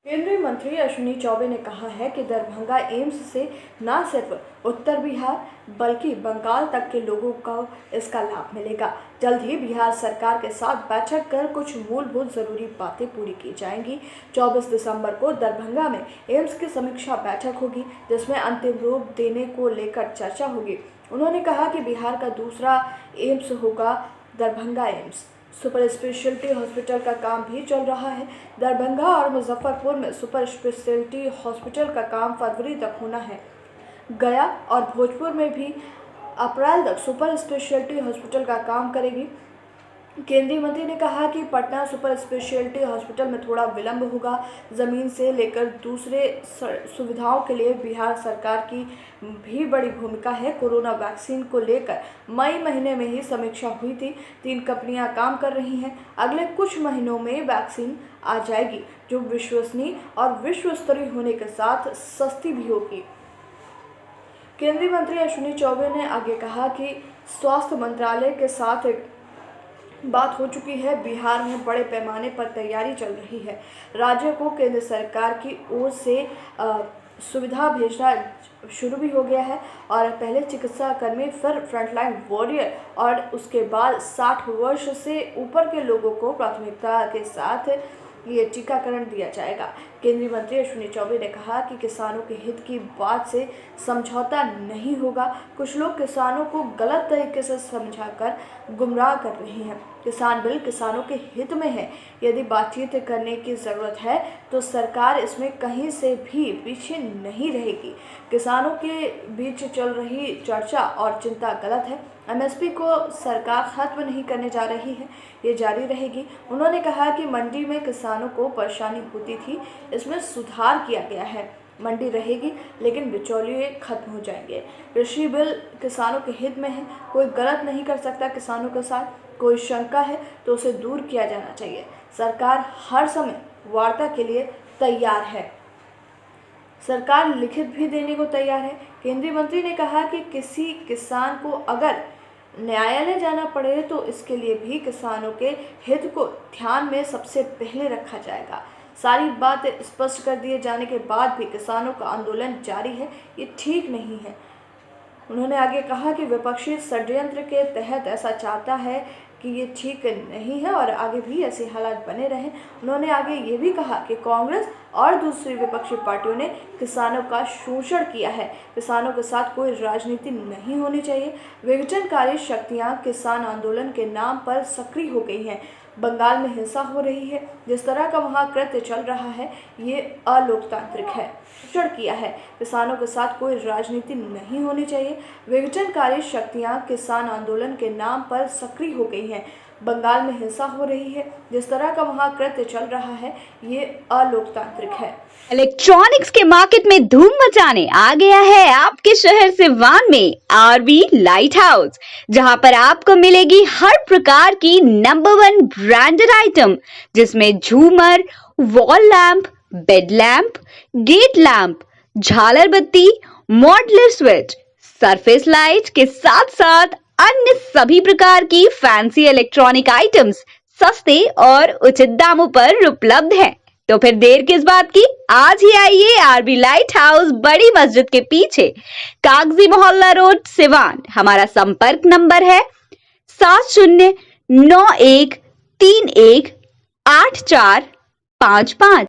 केंद्रीय मंत्री अश्विनी चौबे ने कहा है कि दरभंगा एम्स से न सिर्फ उत्तर बिहार बल्कि बंगाल तक के लोगों को इसका लाभ मिलेगा। जल्द ही बिहार सरकार के साथ बैठक कर कुछ मूलभूत जरूरी बातें पूरी की जाएंगी। 24 दिसंबर को दरभंगा में एम्स की समीक्षा बैठक होगी, जिसमें अंतिम रूप देने को लेकर चर्चा होगी। उन्होंने कहा कि बिहार का दूसरा एम्स होगा Darbhanga AIIMS. Super speciality hospital का काम भी चल रहा है। दरभंगा और मुजफ्फरपुर में सुपर स्पेशलिटी हॉस्पिटल का काम फरवरी तक होना है। गया और भोजपुर में भी अप्रैल तक सुपर स्पेशलिटी हॉस्पिटल का काम करेगी। केंद्रीय मंत्री ने कहा कि पटना सुपर स्पेशलिटी हॉस्पिटल में थोड़ा विलंब होगा। ज़मीन से लेकर दूसरे सुविधाओं के लिए बिहार सरकार की भी बड़ी भूमिका है। कोरोना वैक्सीन को लेकर मई महीने में ही समीक्षा हुई थी। 3 कंपनियां काम कर रही हैं। अगले कुछ महीनों में वैक्सीन आ जाएगी, जो विश्वसनीय और विश्व स्तरीय होने के साथ सस्ती भी होगी। केंद्रीय मंत्री अश्विनी चौबे ने आगे कहा कि स्वास्थ्य मंत्रालय के साथ बात हो चुकी है। बिहार में बड़े पैमाने पर तैयारी चल रही है। राज्य को केंद्र सरकार की ओर से सुविधा भेजना शुरू भी हो गया है और पहले चिकित्सा कर्मी, फिर फ्रंटलाइन वॉरियर और उसके बाद 60 वर्ष से ऊपर के लोगों को प्राथमिकता के साथ ये टीकाकरण दिया जाएगा। केंद्रीय मंत्री अश्विनी चौबे ने कहा कि किसानों के हित की बात से समझौता नहीं होगा। कुछ लोग किसानों को गलत तरीके से समझाकर गुमराह कर रहे हैं। किसान बिल किसानों के हित में है। यदि बातचीत करने की ज़रूरत है तो सरकार इसमें कहीं से भी पीछे नहीं रहेगी। किसानों के बीच चल रही चर्चा और चिंता गलत है। एमएसपी को सरकार खत्म नहीं करने जा रही है, ये जारी रहेगी। उन्होंने कहा कि मंडी में किसानों को परेशानी होती थी, इसमें सुधार किया गया है। मंडी रहेगी लेकिन बिचौलिए खत्म हो जाएंगे। कृषि बिल किसानों के हित में है। कोई गलत नहीं कर सकता किसानों के साथ। कोई शंका है तो उसे दूर किया जाना चाहिए। सरकार हर समय वार्ता के लिए तैयार है। सरकार लिखित भी देने को तैयार है। केंद्रीय मंत्री ने कहा कि किसी किसान को अगर न्यायालय जाना पड़े तो इसके लिए भी किसानों के हित को ध्यान में सबसे पहले रखा जाएगा। सारी बातें स्पष्ट कर दिए जाने के बाद भी किसानों का आंदोलन जारी है, ये ठीक नहीं है। उन्होंने आगे कहा कि विपक्षी षड्यंत्र के तहत ऐसा चाहता है कि ये ठीक नहीं है और आगे भी ऐसे हालात बने रहें। उन्होंने आगे ये भी कहा कि कांग्रेस और दूसरी विपक्षी पार्टियों ने किसानों का शोषण किया है। किसानों के साथ कोई राजनीति नहीं होनी चाहिए। विघटनकारी शक्तियां किसान आंदोलन के नाम पर सक्रिय हो गई हैं। बंगाल में हिंसा हो रही है। जिस तरह का वहाँ कृत्य चल रहा है, ये अलोकतांत्रिक है। शोषण किया है। किसानों के साथ कोई राजनीति नहीं होनी चाहिए। विघटनकारी शक्तियां किसान आंदोलन के नाम पर सक्रिय हो गई हैं। बंगाल में हिंसा हो रही है। जिस तरह का वहाँ कृत्य चल रहा है, ये अलोकतांत्रिक है। इलेक्ट्रॉनिक्स के मार्केट में धूम मचाने आ गया है आपके शहर सिवान में आरबी लाइट हाउस, जहां पर आपको मिलेगी हर प्रकार की नंबर 1 ब्रांडेड आइटम, जिसमें झूमर, wall lamp, bed lamp, gate lamp, झालर बत्ती, मॉडलर स्विच, सरफेस लाइट के साथ साथ अन्य सभी प्रकार की फैंसी इलेक्ट्रॉनिक आइटम्स सस्ते और उचित दामों पर उपलब्ध हैं। तो फिर देर किस बात की, आज ही आइए आरबी लाइट हाउस, बड़ी मस्जिद के पीछे, कागजी मोहल्ला रोड, सिवान। हमारा संपर्क नंबर है 7091318455।